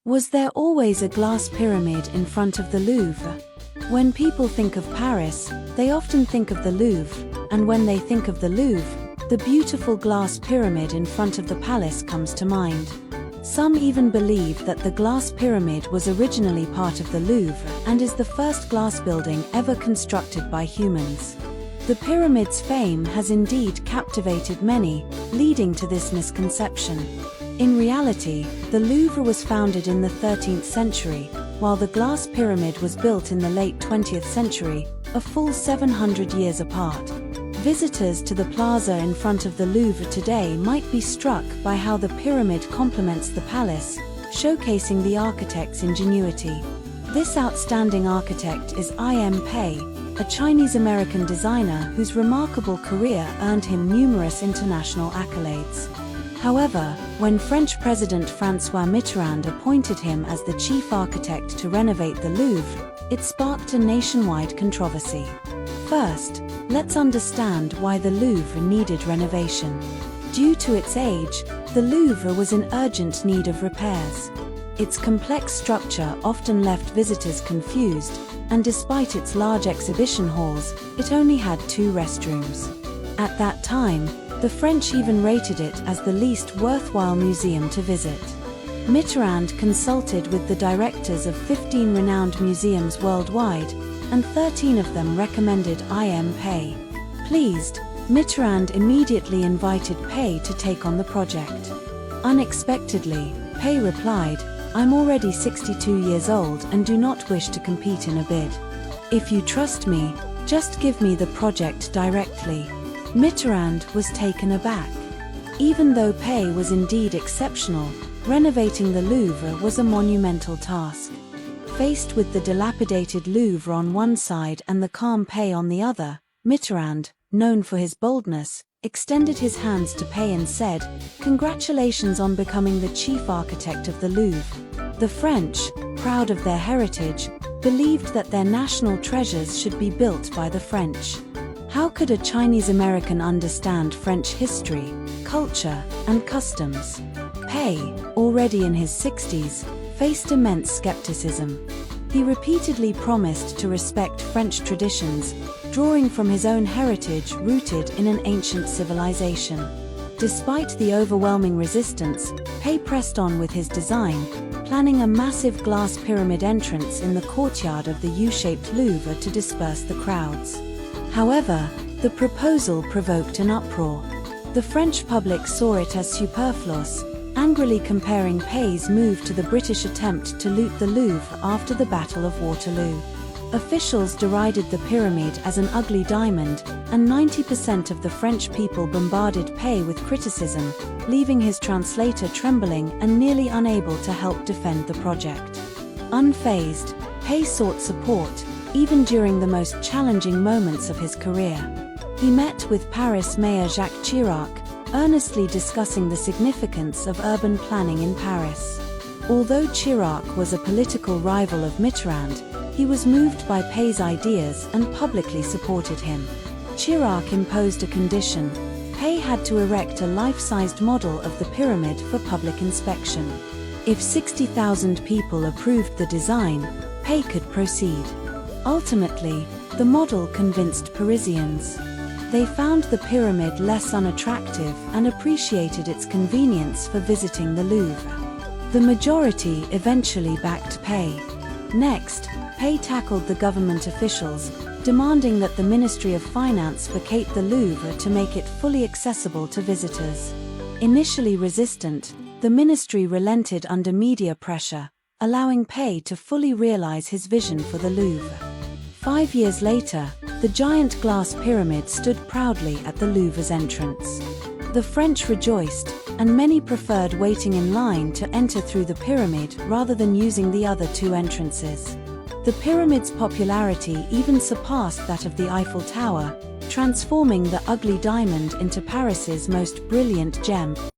Was there always a glass pyramid in front of the Louvre? When people think of Paris, they often think of the Louvre, and when they think of the Louvre, the beautiful glass pyramid in front of the palace comes to mind. Some even believe that the glass pyramid was originally part of the Louvre and is the first glass building ever constructed by humans. The pyramid's fame has indeed captivated many, leading to this misconception. In reality, the Louvre was founded in the 13th century, while the glass pyramid was built in the late 20th century, a full 700 years apart. Visitors to the plaza in front of the Louvre today might be struck by how the pyramid complements the palace, showcasing the architect's ingenuity. This outstanding architect is I.M. Pei, a Chinese-American designer whose remarkable career earned him numerous international accolades. However, when French President François Mitterrand appointed him as the chief architect to renovate the Louvre, it sparked a nationwide controversy. First, let's understand why the Louvre needed renovation. Due to its age, the Louvre was in urgent need of repairs. Its complex structure often left visitors confused, and despite its large exhibition halls, it only had 2 restrooms. At that time, the French even rated it as the least worthwhile museum to visit. Mitterrand consulted with the directors of 15 renowned museums worldwide, and 13 of them recommended I.M. Pei. Pleased, Mitterrand immediately invited Pei to take on the project. Unexpectedly, Pei replied, "I'm already 62 years old and do not wish to compete in a bid. If you trust me, just give me the project directly." Mitterrand was taken aback. Even though Pei was indeed exceptional, renovating the Louvre was a monumental task. Faced with the dilapidated Louvre on one side and the calm Pei on the other, Mitterrand, known for his boldness, extended his hands to Pei and said, "Congratulations on becoming the chief architect of the Louvre." The French, proud of their heritage, believed that their national treasures should be built by the French. How could a Chinese American understand French history, culture, and customs? Pei, already in his 60s, faced immense skepticism. He repeatedly promised to respect French traditions, drawing from his own heritage rooted in an ancient civilization. Despite the overwhelming resistance, Pei pressed on with his design, planning a massive glass pyramid entrance in the courtyard of the U-shaped Louvre to disperse the crowds. However, the proposal provoked an uproar. The French public saw it as superfluous, angrily comparing Pei's move to the British attempt to loot the Louvre after the Battle of Waterloo. Officials derided the pyramid as an ugly diamond, and 90% of the French people bombarded Pei with criticism, leaving his translator trembling and nearly unable to help defend the project. Unfazed, Pei sought support, even during the most challenging moments of his career. He met with Paris Mayor Jacques Chirac, earnestly discussing the significance of urban planning in Paris. Although Chirac was a political rival of Mitterrand, he was moved by Pei's ideas and publicly supported him. Chirac imposed a condition: Pei had to erect a life-sized model of the pyramid for public inspection. If 60,000 people approved the design, Pei could proceed. Ultimately, the model convinced Parisians. They found the pyramid less unattractive and appreciated its convenience for visiting the Louvre. The majority eventually backed Pei. Next, Pei tackled the government officials, demanding that the Ministry of Finance vacate the Louvre to make it fully accessible to visitors. Initially resistant, the ministry relented under media pressure, allowing Pei to fully realize his vision for the Louvre. 5 years later, the giant glass pyramid stood proudly at the Louvre's entrance. The French rejoiced, and many preferred waiting in line to enter through the pyramid rather than using the other 2 entrances. The pyramid's popularity even surpassed that of the Eiffel Tower, transforming the ugly diamond into Paris's most brilliant gem.